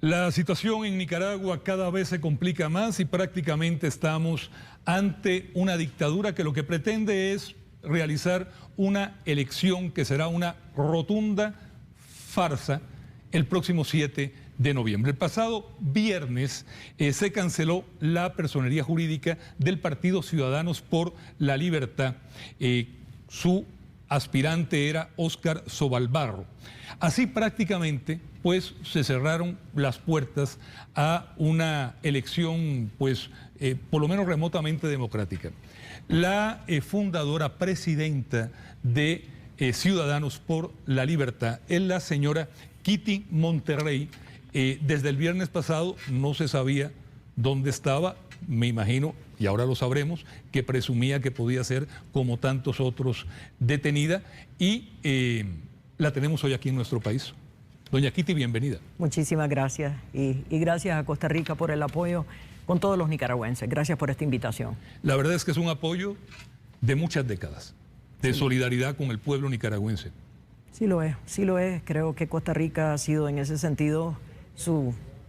La situación en Nicaragua cada vez se complica más y prácticamente estamos ante una dictadura que lo que pretende es realizar una elección que será una rotunda farsa el próximo 7 de noviembre. El pasado viernes se canceló la personería jurídica del Partido Ciudadanos por la Libertad. Su aspirante era Óscar Sobalbarro. Así prácticamente pues se cerraron las puertas a una elección pues por lo menos remotamente democrática. La fundadora presidenta de Ciudadanos por la Libertad es la señora Kitty Monterrey. Desde el viernes pasado no se sabía dónde estaba, me imagino, y ahora lo sabremos, que presumía que podía ser, como tantos otros, detenida, y la tenemos hoy aquí en nuestro país. Doña Kitty, bienvenida. Muchísimas gracias, y gracias a Costa Rica por el apoyo con todos los nicaragüenses. Gracias por esta invitación. La verdad es que es un apoyo de muchas décadas, de solidaridad con el pueblo nicaragüense. Sí lo es, sí lo es. Creo que Costa Rica ha sido en ese sentido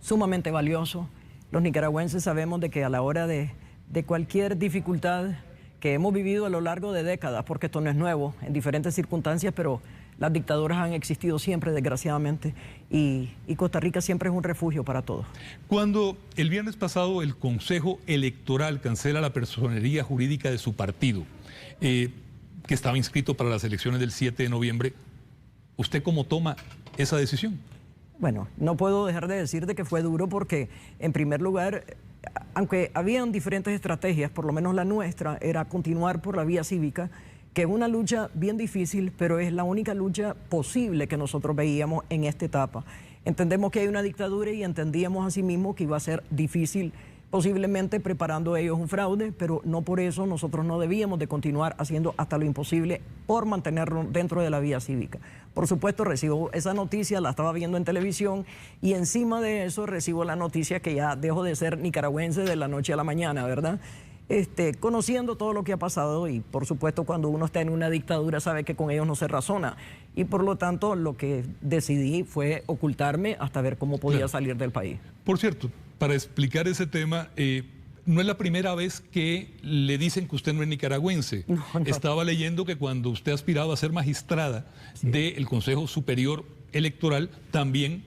sumamente valioso. Los nicaragüenses sabemos de que a la hora de cualquier dificultad que hemos vivido a lo largo de décadas, porque esto no es nuevo, en diferentes circunstancias, pero las dictaduras han existido siempre, desgraciadamente, y Costa Rica siempre es un refugio para todos. Cuando el viernes pasado el Consejo Electoral cancela la personería jurídica de su partido, que estaba inscrito para las elecciones del 7 de noviembre, ¿usted cómo toma esa decisión? Bueno, no puedo dejar de decir de que fue duro porque, en primer lugar, aunque habían diferentes estrategias, por lo menos la nuestra era continuar por la vía cívica, que es una lucha bien difícil, pero es la única lucha posible que nosotros veíamos en esta etapa. Entendemos que hay una dictadura y entendíamos asimismo que iba a ser difícil, posiblemente preparando ellos un fraude, pero no por eso nosotros no debíamos de continuar haciendo hasta lo imposible por mantenerlo dentro de la vía cívica. Por supuesto, recibo esa noticia, la estaba viendo en televisión, y encima de eso recibo la noticia que ya dejo de ser nicaragüense de la noche a la mañana, ¿verdad? Conociendo todo lo que ha pasado, y por supuesto cuando uno está en una dictadura sabe que con ellos no se razona, y por lo tanto lo que decidí fue ocultarme hasta ver cómo podía salir del país. Por cierto, para explicar ese tema, no es la primera vez que le dicen que usted no es nicaragüense. No. Estaba leyendo que cuando usted aspiraba a ser magistrada del Consejo Superior Electoral, también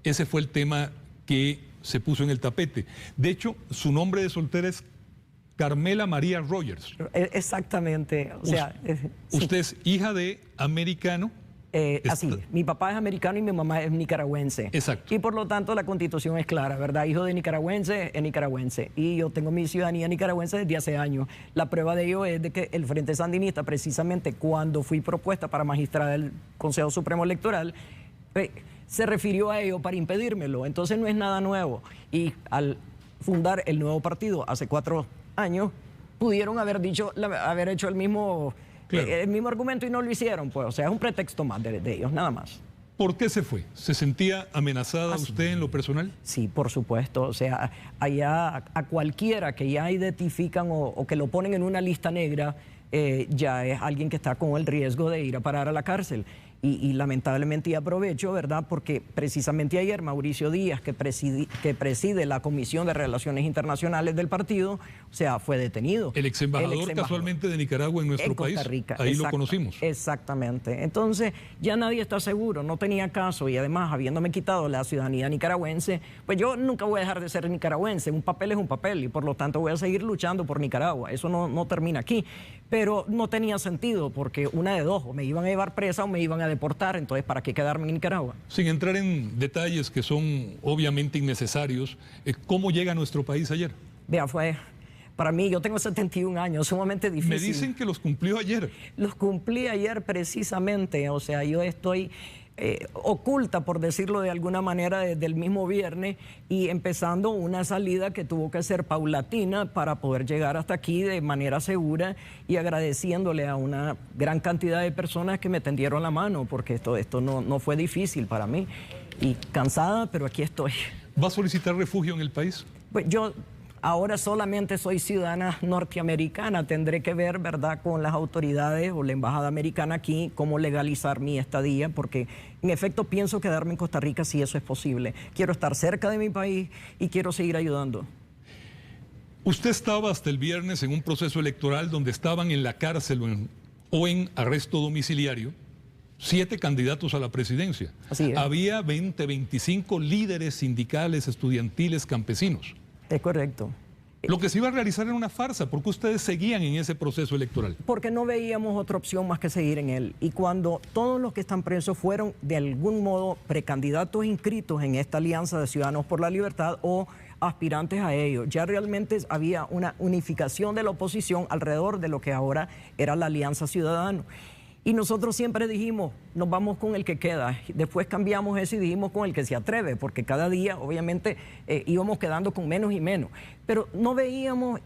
ese fue el tema que se puso en el tapete. De hecho, su nombre de soltera es Carmela María Rogers. Exactamente. O sea, usted es hija de americano. Así, mi papá es americano y mi mamá es nicaragüense. Exacto. Y por lo tanto la constitución es clara, ¿verdad? Hijo de nicaragüense es nicaragüense. Y yo tengo mi ciudadanía nicaragüense desde hace años. La prueba de ello es de que el Frente Sandinista, precisamente cuando fui propuesta para magistrada del Consejo Supremo Electoral, se refirió a ello para impedírmelo. Entonces no es nada nuevo. Y al fundar el nuevo partido hace 4 años, pudieron haber hecho el mismo argumento y no lo hicieron, pues. O sea, es un pretexto más de ellos, nada más. ¿Por qué se fue? ¿Se sentía amenazada usted en lo personal? Sí, por supuesto. O sea, allá a cualquiera que ya identifican o que lo ponen en una lista negra, ya es alguien que está con el riesgo de ir a parar a la cárcel. Y lamentablemente, y aprovecho, ¿verdad?, porque precisamente ayer Mauricio Díaz, que preside la Comisión de Relaciones Internacionales del partido, o sea, fue detenido. El ex embajador casualmente de Nicaragua en nuestro país. Costa Rica. Ahí lo conocimos. Exactamente. Entonces, ya nadie está seguro, no tenía caso, y además, habiéndome quitado la ciudadanía nicaragüense, pues yo nunca voy a dejar de ser nicaragüense. Un papel es un papel, y por lo tanto voy a seguir luchando por Nicaragua. Eso no termina aquí. Pero no tenía sentido, porque una de dos, o me iban a llevar presa o me iban a deportar. Entonces, ¿para qué quedarme en Nicaragua? Sin entrar en detalles que son obviamente innecesarios, ¿cómo llega a nuestro país ayer? Vea, para mí, yo tengo 71 años, sumamente difícil. Me dicen que los cumplió ayer. Los cumplí ayer precisamente, o sea, yo estoy oculta, por decirlo de alguna manera, desde el mismo viernes, y empezando una salida que tuvo que ser paulatina para poder llegar hasta aquí de manera segura, y agradeciéndole a una gran cantidad de personas que me tendieron la mano, porque esto no fue difícil para mí, y cansada, pero aquí estoy. ¿Va a solicitar refugio en el país? Pues yo ahora solamente soy ciudadana norteamericana, tendré que ver, ¿verdad?, con las autoridades o la embajada americana aquí cómo legalizar mi estadía, porque en efecto pienso quedarme en Costa Rica si eso es posible. Quiero estar cerca de mi país y quiero seguir ayudando. Usted estaba hasta el viernes en un proceso electoral donde estaban en la cárcel o en arresto domiciliario 7 candidatos a la presidencia. Así es. Había 25 líderes sindicales, estudiantiles, campesinos. Es correcto. Lo que se iba a realizar era una farsa, porque ustedes seguían en ese proceso electoral. Porque no veíamos otra opción más que seguir en él. Y cuando todos los que están presos fueron de algún modo precandidatos inscritos en esta alianza de Ciudadanos por la Libertad o aspirantes a ello, ya realmente había una unificación de la oposición alrededor de lo que ahora era la Alianza Ciudadano. Y nosotros siempre dijimos, nos vamos con el que queda. Después cambiamos eso y dijimos con el que se atreve, porque cada día obviamente íbamos quedando con menos y menos. Pero no vemos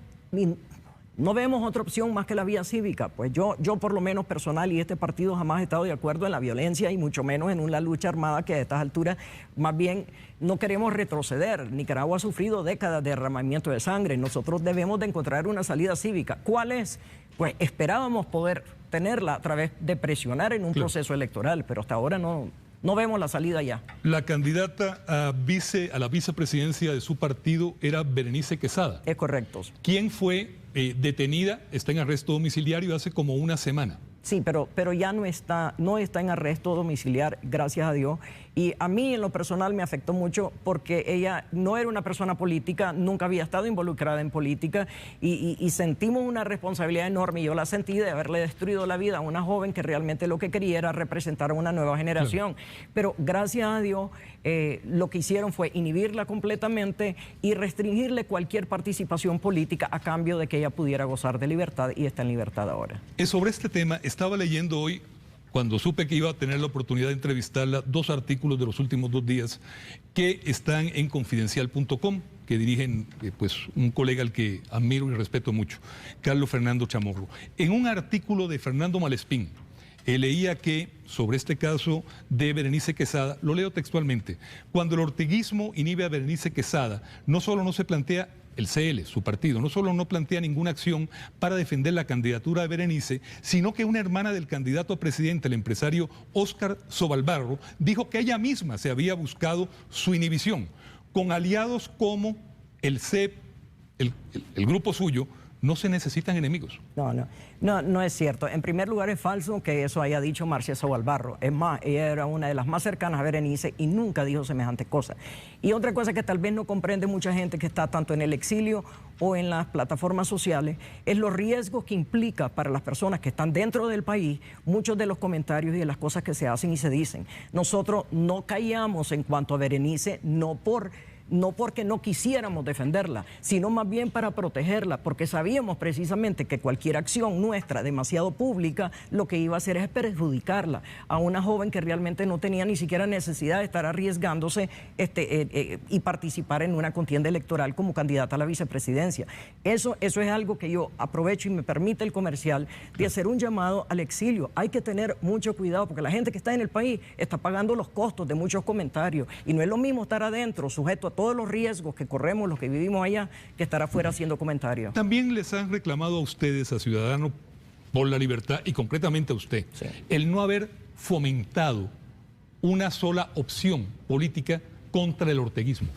otra opción más que la vía cívica. Pues yo por lo menos personal y este partido jamás he estado de acuerdo en la violencia y mucho menos en una lucha armada que a estas alturas más bien no queremos retroceder. Nicaragua ha sufrido décadas de derramamiento de sangre. Nosotros debemos de encontrar una salida cívica. ¿Cuál es? Pues esperábamos poder tenerla a través de presionar en un proceso electoral, pero hasta ahora no vemos la salida ya. La candidata a la vicepresidencia de su partido era Berenice Quesada. Es correcto. ¿Quién fue detenida? Está en arresto domiciliario hace como una semana. Sí, pero ya no está en arresto domiciliar, gracias a Dios. Y a mí en lo personal me afectó mucho porque ella no era una persona política, nunca había estado involucrada en política y sentimos una responsabilidad enorme. Y yo la sentí de haberle destruido la vida a una joven que realmente lo que quería era representar a una nueva generación. Claro. Pero gracias a Dios lo que hicieron fue inhibirla completamente y restringirle cualquier participación política a cambio de que ella pudiera gozar de libertad y está en libertad ahora. Sobre este tema, estaba leyendo hoy, cuando supe que iba a tener la oportunidad de entrevistarla, 2 artículos de los últimos 2 días que están en confidencial.com, que dirigen pues un colega al que admiro y respeto mucho, Carlos Fernando Chamorro. En un artículo de Fernando Malespín, leía que sobre este caso de Berenice Quesada, lo leo textualmente: cuando el orteguismo inhibe a Berenice Quesada, no solo no se plantea el CL, su partido, no solo no plantea ninguna acción para defender la candidatura de Berenice, sino que una hermana del candidato a presidente, el empresario Óscar Sobalbarro, dijo que ella misma se había buscado su inhibición. Con aliados como el CEP, el grupo suyo, no se necesitan enemigos. No es cierto. En primer lugar, es falso que eso haya dicho Marcia Sobalbarro. Es más, ella era una de las más cercanas a Berenice y nunca dijo semejante cosa. Y otra cosa que tal vez no comprende mucha gente que está tanto en el exilio o en las plataformas sociales es los riesgos que implica para las personas que están dentro del país muchos de los comentarios y de las cosas que se hacen y se dicen. Nosotros no callamos en cuanto a Berenice, no porque no quisiéramos defenderla, sino más bien para protegerla, porque sabíamos precisamente que cualquier acción nuestra demasiado pública lo que iba a hacer es perjudicarla a una joven que realmente no tenía ni siquiera necesidad de estar arriesgándose y participar en una contienda electoral como candidata a la vicepresidencia. Eso es algo que yo aprovecho y me permite el comercial de hacer un llamado al exilio. Hay que tener mucho cuidado porque la gente que está en el país está pagando los costos de muchos comentarios y no es lo mismo estar adentro sujeto a todos los riesgos que corremos los que vivimos allá, que estar afuera haciendo comentarios. También les han reclamado a ustedes, a Ciudadanos por la Libertad, y concretamente a usted, sí, el no haber fomentado una sola opción política contra el orteguismo.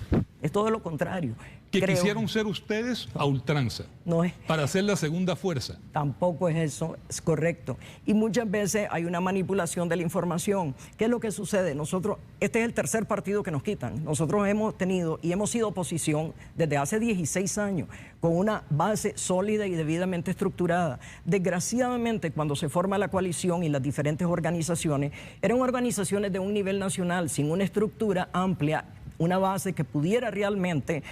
Es todo lo contrario. Quisieron ser ustedes a ultranza, no es, para ser la segunda fuerza. Tampoco es eso, es correcto. Y muchas veces hay una manipulación de la información. ¿Qué es lo que sucede? Nosotros, este es el tercer partido que nos quitan. Nosotros hemos tenido y hemos sido oposición desde hace 16 años, con una base sólida y debidamente estructurada. Desgraciadamente, cuando se forma la coalición y las diferentes organizaciones, eran organizaciones de un nivel nacional, sin una estructura amplia, una base que pudiera realmente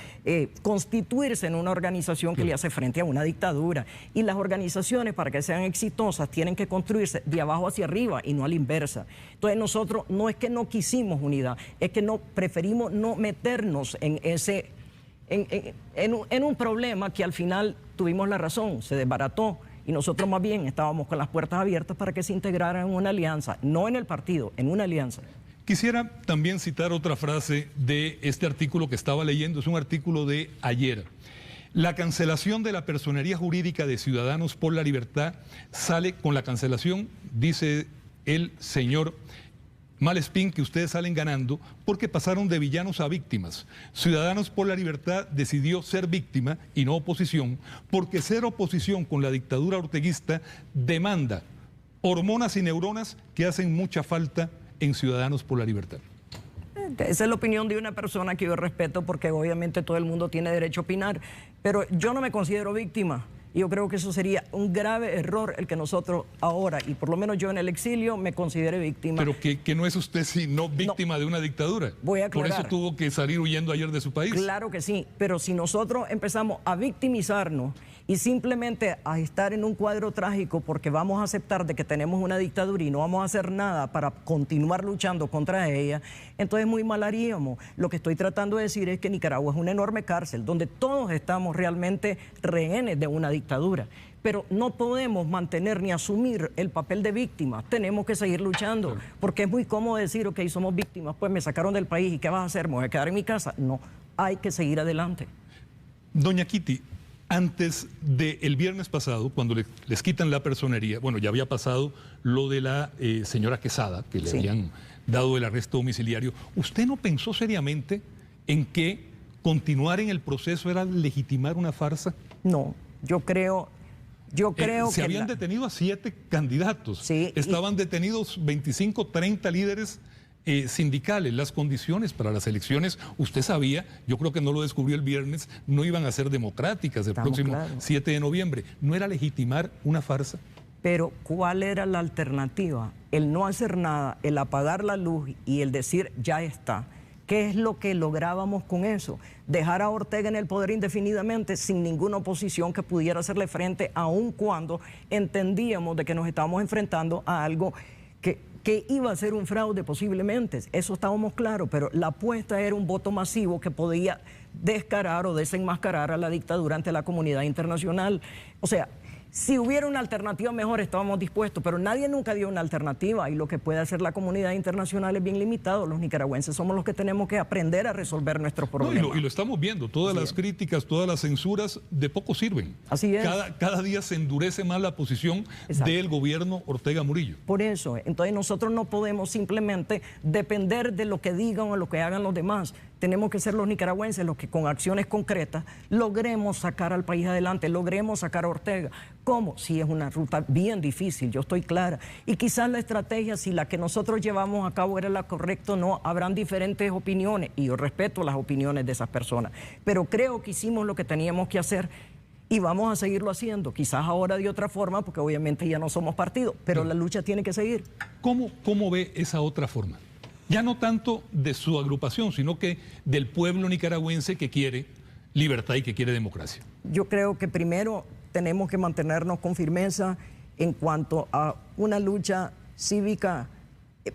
constituirse en una organización que le hace frente a una dictadura. Y las organizaciones, para que sean exitosas, tienen que construirse de abajo hacia arriba y no a la inversa. Entonces nosotros no es que no quisimos unidad, es que no preferimos no meternos en en un problema que al final tuvimos la razón, se desbarató. Y nosotros más bien estábamos con las puertas abiertas para que se integraran en una alianza, no en el partido, en una alianza. Quisiera también citar otra frase de este artículo que estaba leyendo, es un artículo de ayer. La cancelación de la personería jurídica de Ciudadanos por la Libertad sale con la cancelación, dice el señor Malespín, que ustedes salen ganando porque pasaron de villanos a víctimas. Ciudadanos por la Libertad decidió ser víctima y no oposición, porque ser oposición con la dictadura orteguista demanda hormonas y neuronas que hacen mucha falta en Ciudadanos por la Libertad. Esa es la opinión de una persona que yo respeto, porque obviamente todo el mundo tiene derecho a opinar, pero yo no me considero víctima. Y yo creo que eso sería un grave error el que nosotros ahora, y por lo menos yo en el exilio, me considere víctima. Pero que no es usted sino víctima de una dictadura. Voy a aclarar. Por eso tuvo que salir huyendo ayer de su país. Claro que sí, pero si nosotros empezamos a victimizarnos y simplemente a estar en un cuadro trágico porque vamos a aceptar de que tenemos una dictadura y no vamos a hacer nada para continuar luchando contra ella, entonces muy mal haríamos. Lo que estoy tratando de decir es que Nicaragua es una enorme cárcel donde todos estamos realmente rehenes de una dictadura. Pero no podemos mantener ni asumir el papel de víctima. Tenemos que seguir luchando, porque es muy cómodo decir, ok, somos víctimas, pues me sacaron del país, ¿y qué vas a hacer? ¿Me voy a quedar en mi casa? No, hay que seguir adelante. Doña Kitty, antes del viernes pasado, cuando les quitan la personería, bueno, ya había pasado lo de la señora Quesada, que le habían dado el arresto domiciliario. ¿Usted no pensó seriamente en que continuar en el proceso era legitimar una farsa? No, yo creo que... Se habían detenido a 7 candidatos. Sí, estaban detenidos 25, 30 líderes sindicales. Las condiciones para las elecciones, usted sabía, yo creo que no lo descubrió el viernes, no iban a ser democráticas el próximo 7 de noviembre. ¿No era legitimar una farsa? Pero ¿cuál era la alternativa? El no hacer nada, el apagar la luz y el decir ya está. ¿Qué es lo que lográbamos con eso? Dejar a Ortega en el poder indefinidamente sin ninguna oposición que pudiera hacerle frente, aun cuando entendíamos de que nos estábamos enfrentando a algo que iba a ser un fraude posiblemente. Eso estábamos claros, pero la apuesta era un voto masivo que podía descarar o desenmascarar a la dictadura ante la comunidad internacional. O sea, si hubiera una alternativa mejor estábamos dispuestos, pero nadie nunca dio una alternativa, y lo que puede hacer la comunidad internacional es bien limitado. Los nicaragüenses somos los que tenemos que aprender a resolver nuestros problemas. Y lo estamos viendo, todas las críticas, todas las censuras de poco sirven. Así es. Cada día se endurece más la posición del gobierno Ortega Murillo. Por eso, entonces nosotros no podemos simplemente depender de lo que digan o lo que hagan los demás. Tenemos que ser los nicaragüenses los que con acciones concretas logremos sacar al país adelante, logremos sacar a Ortega. ¿Cómo? Sí, es una ruta bien difícil, yo estoy clara. Y quizás la estrategia, si la que nosotros llevamos a cabo era la correcta o no, habrán diferentes opiniones, y yo respeto las opiniones de esas personas. Pero creo que hicimos lo que teníamos que hacer y vamos a seguirlo haciendo. Quizás ahora de otra forma, porque obviamente ya no somos partido, pero la lucha tiene que seguir. ¿Cómo ve esa otra forma? Ya no tanto de su agrupación, sino que del pueblo nicaragüense que quiere libertad y que quiere democracia. Yo creo que primero tenemos que mantenernos con firmeza en cuanto a una lucha cívica,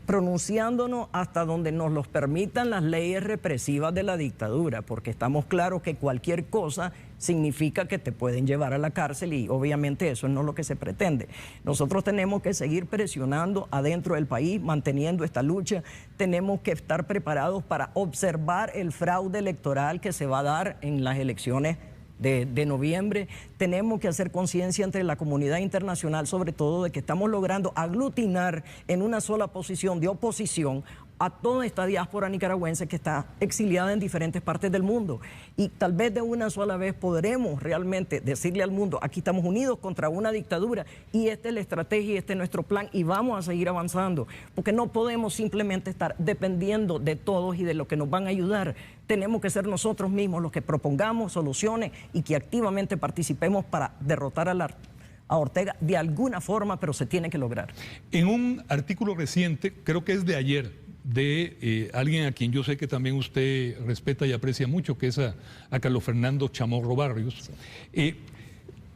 pronunciándonos hasta donde nos los permitan las leyes represivas de la dictadura, porque estamos claros que cualquier cosa significa que te pueden llevar a la cárcel, y obviamente eso no es lo que se pretende. Nosotros tenemos que seguir presionando adentro del país, manteniendo esta lucha. Tenemos que estar preparados para observar el fraude electoral que se va a dar en las elecciones de noviembre. Tenemos que hacer conciencia entre la comunidad internacional, sobre todo, de que estamos logrando aglutinar en una sola posición de oposición a toda esta diáspora nicaragüense que está exiliada en diferentes partes del mundo. Y tal vez de una sola vez podremos realmente decirle al mundo, aquí estamos unidos contra una dictadura, y esta es la estrategia y este es nuestro plan, y vamos a seguir avanzando, porque no podemos simplemente estar dependiendo de todos y de lo que nos van a ayudar. Tenemos que ser nosotros mismos los que propongamos soluciones y que activamente participemos para derrotar a Ortega de alguna forma, pero se tiene que lograr. En un artículo reciente, creo que es de ayer, de alguien a quien yo sé que también usted respeta y aprecia mucho, que es a Carlos Fernando Chamorro Barrios.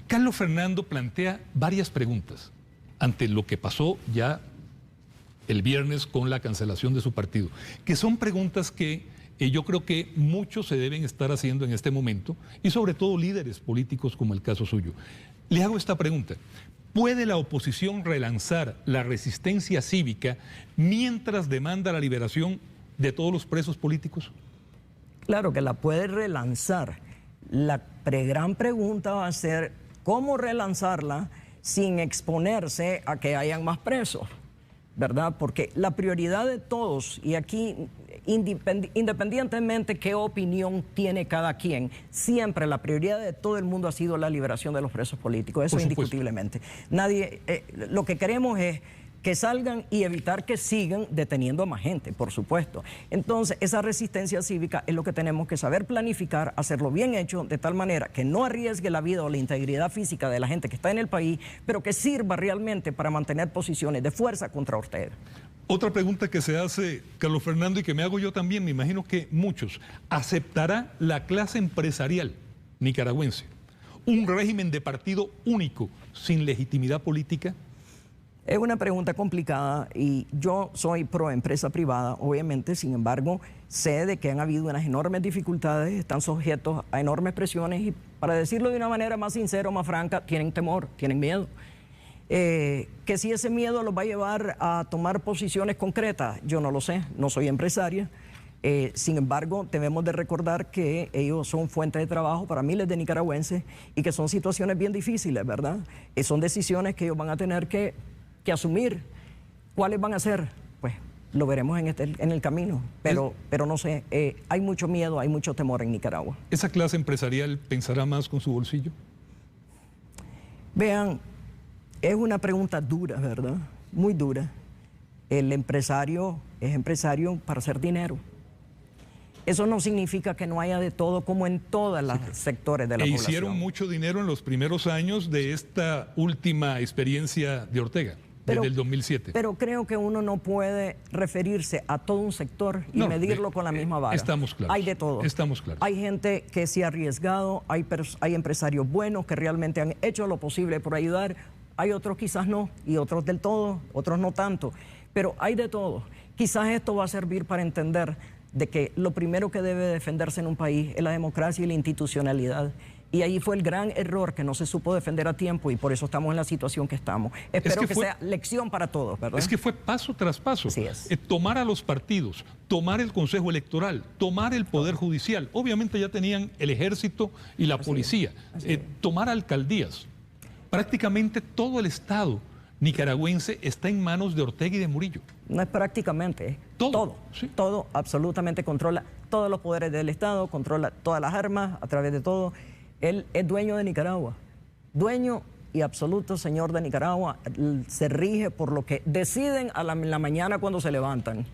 Carlos Fernando plantea varias preguntas ante lo que pasó ya el viernes con la cancelación de su partido, que son preguntas que yo creo que muchos se deben estar haciendo en este momento, y sobre todo líderes políticos como el caso suyo. Le hago esta pregunta: ¿puede la oposición relanzar la resistencia cívica mientras demanda la liberación de todos los presos políticos? Claro que la puede relanzar. La gran pregunta va a ser cómo relanzarla sin exponerse a que hayan más presos, ¿verdad? Porque la prioridad de todos, y aquí independientemente qué opinión tiene cada quien, siempre la prioridad de todo el mundo ha sido la liberación de los presos políticos, eso indiscutiblemente. Nadie, lo que queremos es que salgan y evitar que sigan deteniendo a más gente, por supuesto. Entonces, esa resistencia cívica es lo que tenemos que saber planificar, hacerlo bien hecho, de tal manera que no arriesgue la vida o la integridad física de la gente que está en el país, pero que sirva realmente para mantener posiciones de fuerza contra Ortega. Otra pregunta que se hace, Carlos Fernando, y que me hago yo también, me imagino que muchos, ¿aceptará la clase empresarial nicaragüense un régimen de partido único sin legitimidad política? Es una pregunta complicada y yo soy pro empresa privada, obviamente, sin embargo, sé de que han habido unas enormes dificultades, están sujetos a enormes presiones y, para decirlo de una manera más sincera o más franca, tienen temor, tienen miedo. Que si ese miedo los va a llevar a tomar posiciones concretas, yo no lo sé, no soy empresaria. Sin embargo, debemos de recordar que ellos son fuente de trabajo para miles de nicaragüenses y que son situaciones bien difíciles, ¿verdad? Son decisiones que ellos van a tener que asumir. ¿Cuáles van a ser? Pues lo veremos en el camino, pero no sé, hay mucho miedo, hay mucho temor en Nicaragua. ¿Esa clase empresarial pensará más con su bolsillo? Vean, es una pregunta dura, ¿verdad? Muy dura. El empresario es empresario para hacer dinero. Eso no significa que no haya de todo, como en todos los sectores de la población. Hicieron mucho dinero en los primeros años de esta última experiencia de Ortega, desde el 2007. Pero creo que uno no puede referirse a todo un sector y medirlo con la misma vara. Estamos claros. Hay de todo. Estamos claros. Hay gente que se ha arriesgado, hay empresarios buenos que realmente han hecho lo posible por ayudar, hay otros quizás no, y otros del todo, otros no tanto. Pero hay de todo. Quizás esto va a servir para entender de que lo primero que debe defenderse en un país es la democracia y la institucionalidad. Y ahí fue el gran error, que no se supo defender a tiempo, y por eso estamos en la situación que estamos. Espero que sea lección para todos, ¿verdad? Es que fue paso tras paso. Así es. Tomar a los partidos, tomar el Consejo Electoral, tomar el Poder Judicial. Obviamente ya tenían el ejército y la policía. Tomar alcaldías. Prácticamente todo el Estado nicaragüense está en manos de Ortega y de Murillo. No es prácticamente, todo absolutamente controla todos los poderes del Estado, controla todas las armas a través de todo. Él es dueño de Nicaragua, dueño y absoluto señor de Nicaragua, se rige por lo que deciden en la mañana cuando se levantan.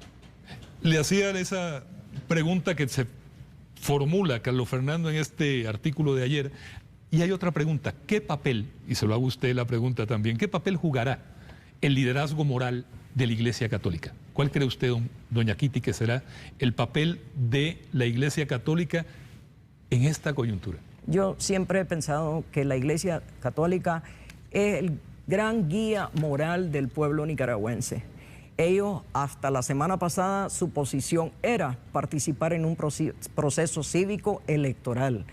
Le hacía esa pregunta que se formula Carlos Fernando en este artículo de ayer. Y hay otra pregunta, ¿qué papel, y se lo hago a usted la pregunta también, qué papel jugará el liderazgo moral de la Iglesia Católica? ¿Cuál cree usted, doña Kitty, que será el papel de la Iglesia Católica en esta coyuntura? Yo siempre he pensado que la Iglesia Católica es el gran guía moral del pueblo nicaragüense. Ellos, hasta la semana pasada, su posición era participar en un proceso cívico electoral.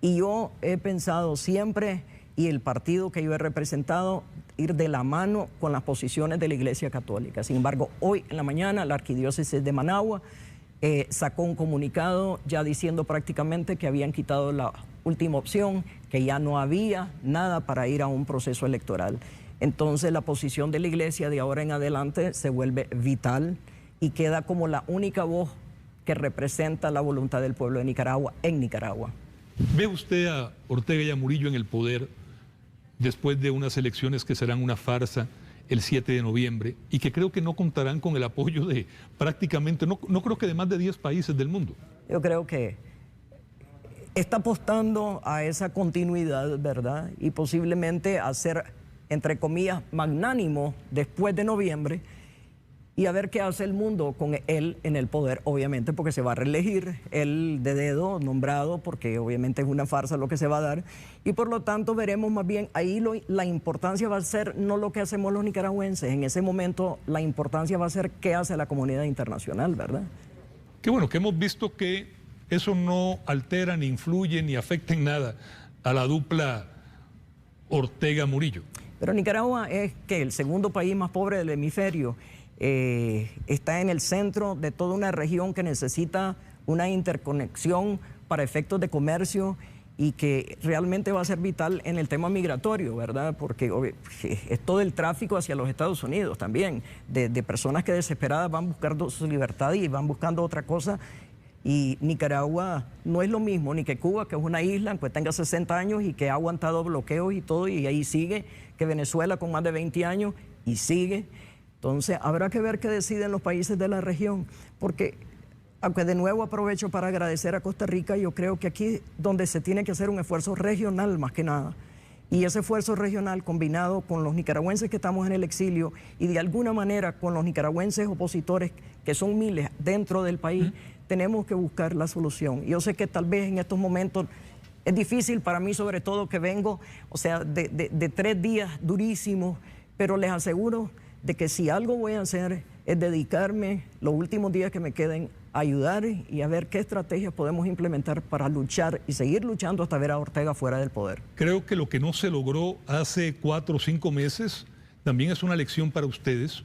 Y yo he pensado siempre, y el partido que yo he representado, ir de la mano con las posiciones de la Iglesia Católica. Sin embargo, hoy en la mañana la Arquidiócesis de Managua sacó un comunicado ya diciendo prácticamente que habían quitado la última opción, que ya no había nada para ir a un proceso electoral. Entonces la posición de la Iglesia de ahora en adelante se vuelve vital y queda como la única voz que representa la voluntad del pueblo de Nicaragua en Nicaragua. ¿Ve usted a Ortega y a Murillo en el poder después de unas elecciones que serán una farsa el 7 de noviembre y que creo que no contarán con el apoyo de prácticamente, no creo que de más de 10 países del mundo? Yo creo que está apostando a esa continuidad, ¿verdad? Y posiblemente a ser, entre comillas, magnánimo después de noviembre y a ver qué hace el mundo con él en el poder, obviamente, porque se va a reelegir, él de dedo nombrado, porque obviamente es una farsa lo que se va a dar, y por lo tanto veremos más bien, ahí la importancia va a ser no lo que hacemos los nicaragüenses, en ese momento la importancia va a ser qué hace la comunidad internacional, ¿verdad? Qué bueno, que hemos visto que eso no altera, ni influye, ni afecta en nada a la dupla Ortega-Murillo. Pero Nicaragua es que el segundo país más pobre del hemisferio, está en el centro de toda una región que necesita una interconexión para efectos de comercio y que realmente va a ser vital en el tema migratorio, ¿verdad? Porque es todo el tráfico hacia los Estados Unidos también, de personas que desesperadas van buscando su libertad y van buscando otra cosa. Y Nicaragua no es lo mismo ni que Cuba, que es una isla, pues tenga 60 años y que ha aguantado bloqueos y todo, y ahí sigue, que Venezuela con más de 20 años y sigue. Entonces habrá que ver qué deciden los países de la región, porque aunque de nuevo aprovecho para agradecer a Costa Rica, yo creo que aquí es donde se tiene que hacer un esfuerzo regional más que nada. Y ese esfuerzo regional combinado con los nicaragüenses que estamos en el exilio y de alguna manera con los nicaragüenses opositores, que son miles dentro del país, tenemos que buscar la solución. Yo sé que tal vez en estos momentos es difícil para mí, sobre todo que vengo, o sea, de 3 días durísimos, pero les aseguro de que si algo voy a hacer es dedicarme los últimos días que me queden a ayudar y a ver qué estrategias podemos implementar para luchar y seguir luchando hasta ver a Ortega fuera del poder. Creo que lo que no se logró hace 4 o 5 meses también es una lección para ustedes.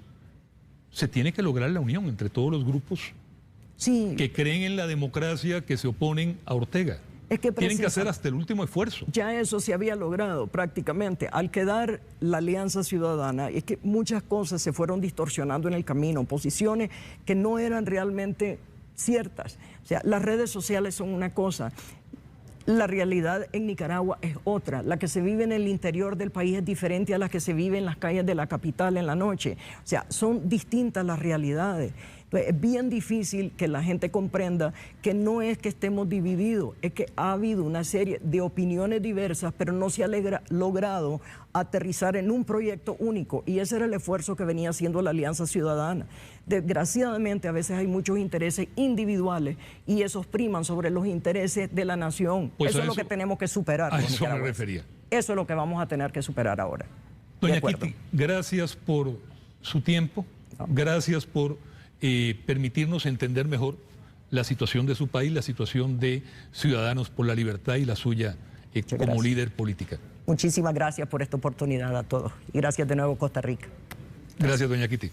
Se tiene que lograr la unión entre todos los grupos que creen en la democracia, que se oponen a Ortega. Es que tienen que hacer hasta el último esfuerzo. Ya eso se había logrado prácticamente. Al quedar la Alianza Ciudadana, es que muchas cosas se fueron distorsionando en el camino, posiciones que no eran realmente ciertas. O sea, las redes sociales son una cosa, la realidad en Nicaragua es otra. La que se vive en el interior del país es diferente a la que se vive en las calles de la capital en la noche. O sea, son distintas las realidades. Entonces, es bien difícil que la gente comprenda que no es que estemos divididos, es que ha habido una serie de opiniones diversas, pero no se ha logrado aterrizar en un proyecto único, y ese era el esfuerzo que venía haciendo la Alianza Ciudadana. Desgraciadamente, a veces hay muchos intereses individuales y esos priman sobre los intereses de la nación. Pues eso es lo que tenemos que superar. A eso me refería. Eso es lo que vamos a tener que superar ahora. Doña Kitty, gracias por su tiempo, gracias por permitirnos entender mejor la situación de su país, la situación de Ciudadanos por la Libertad y la suya como líder política. Muchísimas gracias por esta oportunidad a todos y gracias de nuevo Costa Rica. Gracias, doña Kitty.